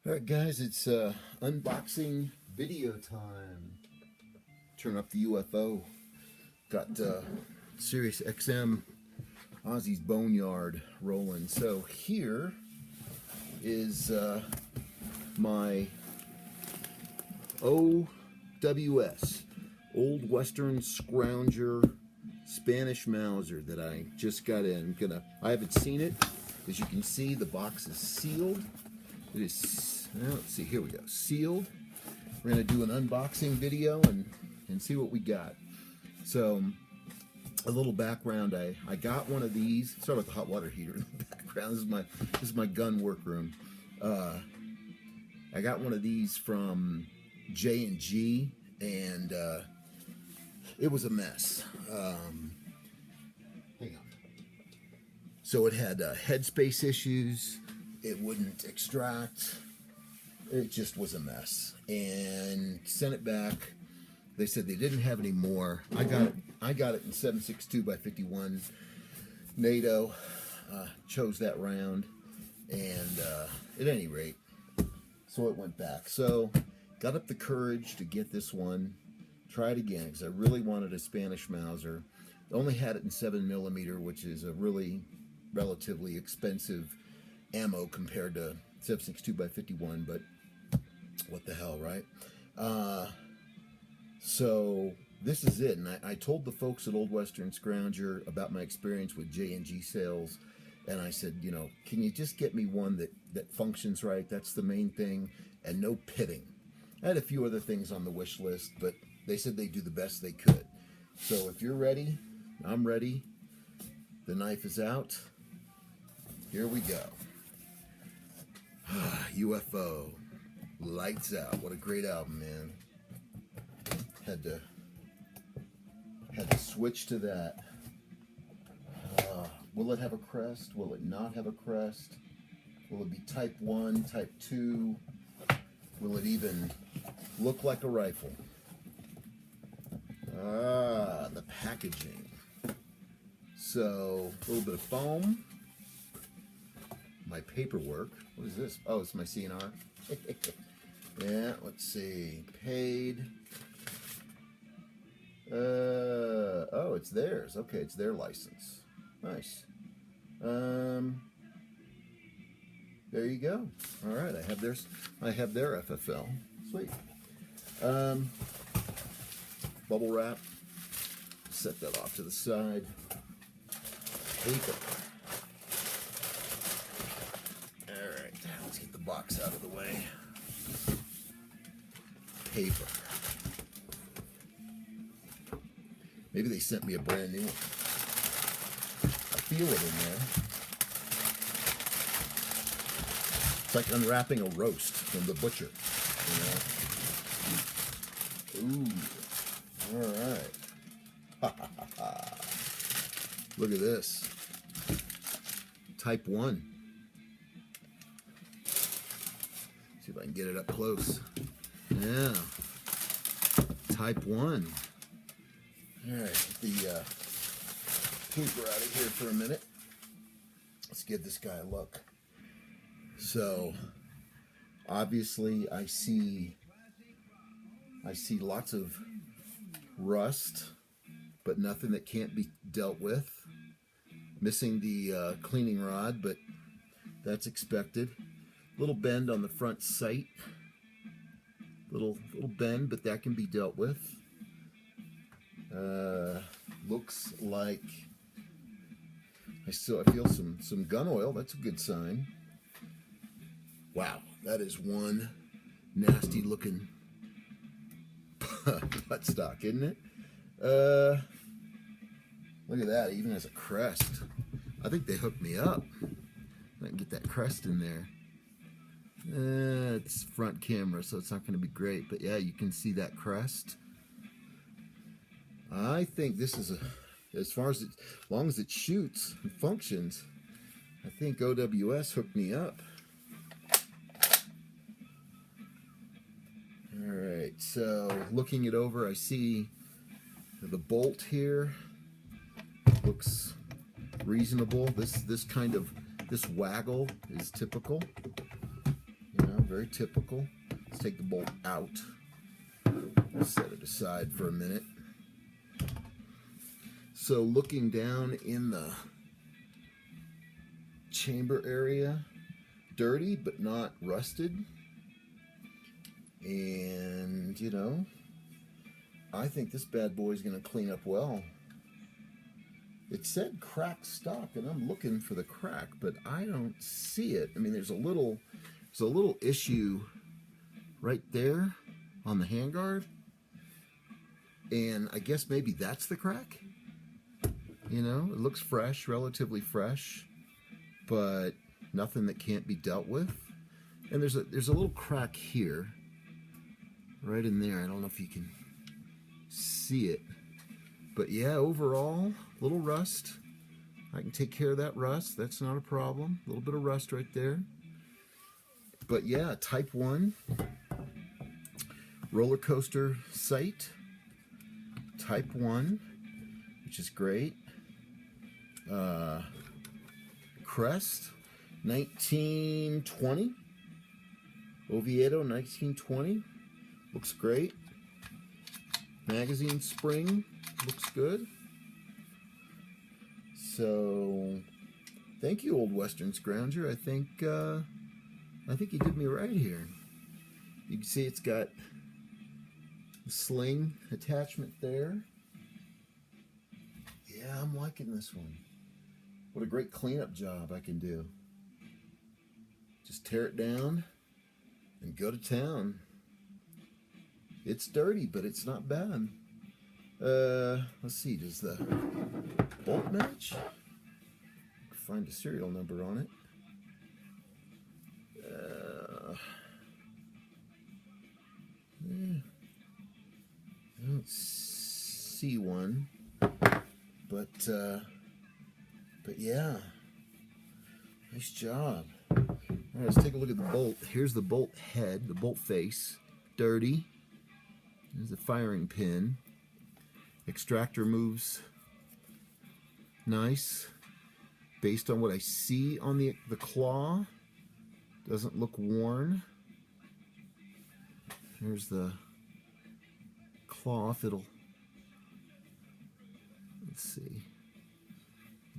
Alright guys, it's unboxing video time. Turn up the UFO. Got Sirius XM Ozzy's Boneyard rolling. So here is my OWS, Old Western Scrounger Spanish Mauser that I just got in. I haven't seen it. As you can see, the box is sealed. It is, well, let's see, here we go, sealed. We're going to do an unboxing video and see what we got. So, a little background, I got one of these. Start with the hot water heater in the background. This is my gun workroom. I got one of these from J&G, and it was a mess. Hang on. So it had headspace issues. It wouldn't extract. It just was a mess. And sent it back. They said they didn't have any more. I got it in 7.62x51 NATO. Chose that round. And at any rate, so it went back. So got up the courage to get this one. Try it again because I really wanted a Spanish Mauser. Only had it in 7mm, which is a relatively expensive ammo compared to 7.62x51, but what the hell, right? So this is it, and I told the folks at Old Western Scrounger about my experience with J&G sales, and I said, you know, can you just get me one that functions right? That's the main thing, and no pitting. I had a few other things on the wish list, but they said they'd do the best they could. So if you're ready, I'm ready. The knife is out. Here we go. UFO, lights out. What a great album, man. Had to switch to that. Will it have a crest? Will it not have a crest? Will it be type 1, type 2? Will it even look like a rifle? The packaging. So, a little bit of foam. My paperwork. What is this? Oh, it's my CNR. Yeah, let's see. Paid. Oh, it's theirs. Okay, it's their license. Nice. There you go. All right, I have their FFL. Sweet. Bubble wrap. Set that off to the side. Paper. Let's get the box out of the way. Paper. Maybe they sent me a brand new one. I feel it in there. It's like unwrapping a roast from the butcher, you know? Ooh. All right. Look at this. Type 1. See if I can get it up close. Yeah. Type 1. Alright, get the paper out of here for a minute. Let's give this guy a look. So, obviously I see lots of rust, but nothing that can't be dealt with. Missing the cleaning rod, but that's expected. Little bend on the front sight. Little bend, but that can be dealt with. Looks like I feel some gun oil. That's a good sign. Wow, that is one nasty looking buttstock, isn't it? Look at that. It even has a crest. I think they hooked me up. I can get that crest in there. It's front camera, so it's not going to be great, but yeah, you can see that crest. I think this is as long as it shoots and functions, I think OWS hooked me up. Alright, so looking it over, I see the bolt here. Looks reasonable. This waggle is typical. You know, very typical. Let's take the bolt out. Set it aside for a minute. So looking down in the chamber area, dirty but not rusted. And, you know, I think this bad boy is going to clean up well. It said cracked stock, and I'm looking for the crack, but I don't see it. I mean, there's a little issue right there on the handguard, and I guess maybe that's the crack. You know, it looks fresh, relatively fresh, but nothing that can't be dealt with. And there's a little crack here, right in there. I don't know if you can see it, but yeah, overall, little rust. I can take care of that rust. That's not a problem. A little bit of rust right there. But yeah, Type 1 roller coaster sight. Type 1, which is great. Crest, 1920. Oviedo, 1920. Looks great. Magazine spring looks good. So, thank you, Old Western Scrounger. I think you did me right here. You can see it's got the sling attachment there. Yeah, I'm liking this one. What a great cleanup job I can do. Just tear it down and go to town. It's dirty, but it's not bad. Let's see, does the bolt match? Find a serial number on it. I don't see one, but yeah, nice job. All right, let's take a look at the bolt. Here's the bolt head, the bolt face, dirty. There's the firing pin. Extractor moves nice. Based on what I see on the claw, doesn't look worn. Here's the cloth. Let's see,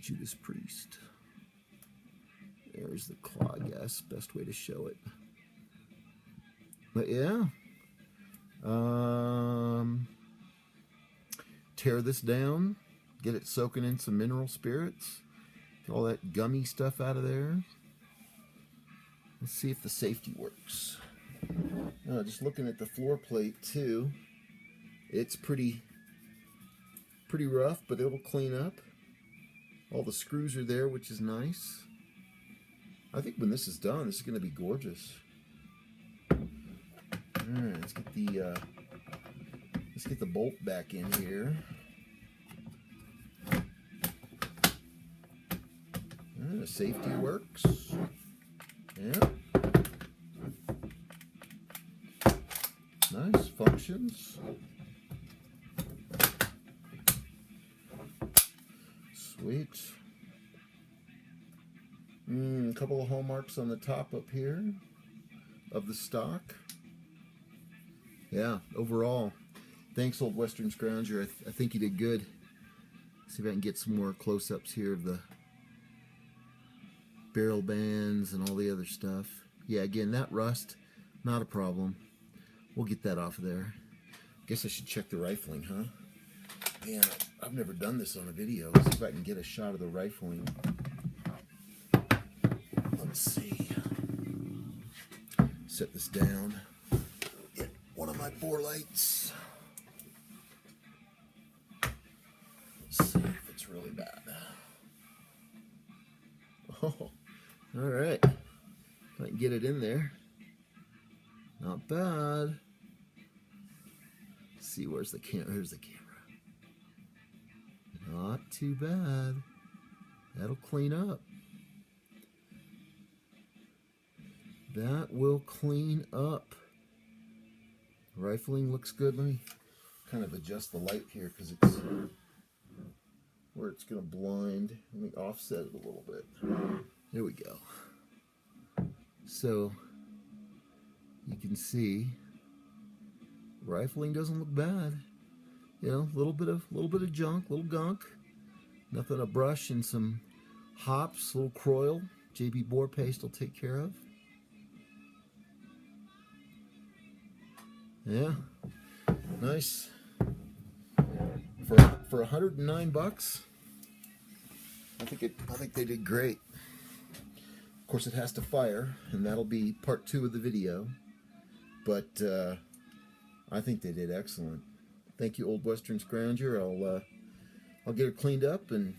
Judas Priest. There's the claw, I guess, best way to show it. But yeah, tear this down, get it soaking in some mineral spirits, get all that gummy stuff out of there. Let's see if the safety works. Just looking at the floor plate too, it's pretty rough, but it'll clean up. All the screws are there, which is nice. I think when this is done, this is going to be gorgeous. Alright, let's get the bolt back in here. The safety works. Yep. Nice, functions. Sweet. A couple of hallmarks on the top up here of the stock. Yeah, overall, thanks, Old Western Scrounger. I think you did good. See if I can get some more close-ups here of the barrel bands and all the other stuff. Yeah, again, that rust, not a problem. We'll get that off of there. Guess I should check the rifling, huh? Man, I've never done this on a video. Let's see if I can get a shot of the rifling. Let's see. Set this down. Get one of my bore lights. Let's see if it's really bad. Oh, all right. If I can get it in there. Not bad. Let's see, where's the camera? Here's the camera. Not too bad. That'll clean up. That will clean up. Rifling looks good. Let me kind of adjust the light here because it's where it's going to blind. Let me offset it a little bit. There we go. So you can see rifling doesn't look bad. You know, a little bit of junk, little gunk. Nothing a brush and some hops, little croil. JB bore paste will take care of. Yeah, nice. For $109, I think they did great. Of course, it has to fire, and that'll be part 2 of the video. But I think they did excellent. Thank you, Old Western Scrounger. I'll get it cleaned up and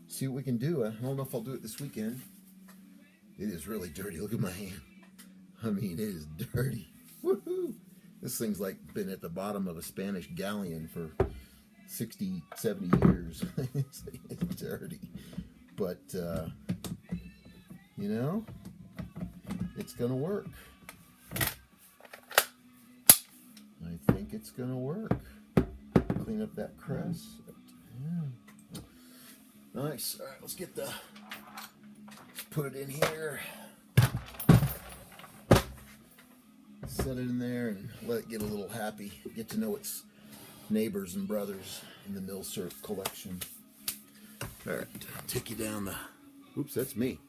see what we can do. I don't know if I'll do it this weekend. It is really dirty. Look at my hand. I mean, it is dirty. Woohoo! This thing's like been at the bottom of a Spanish galleon for 60, 70 years. It's dirty. But, you know, it's going to work. I think it's going to work. Clean up that crest. Yeah. Nice. All right, let's put it in here. Set it in there and let it get a little happy. Get to know its neighbors and brothers in the Mauser collection. All right, take you down the... Oops, that's me.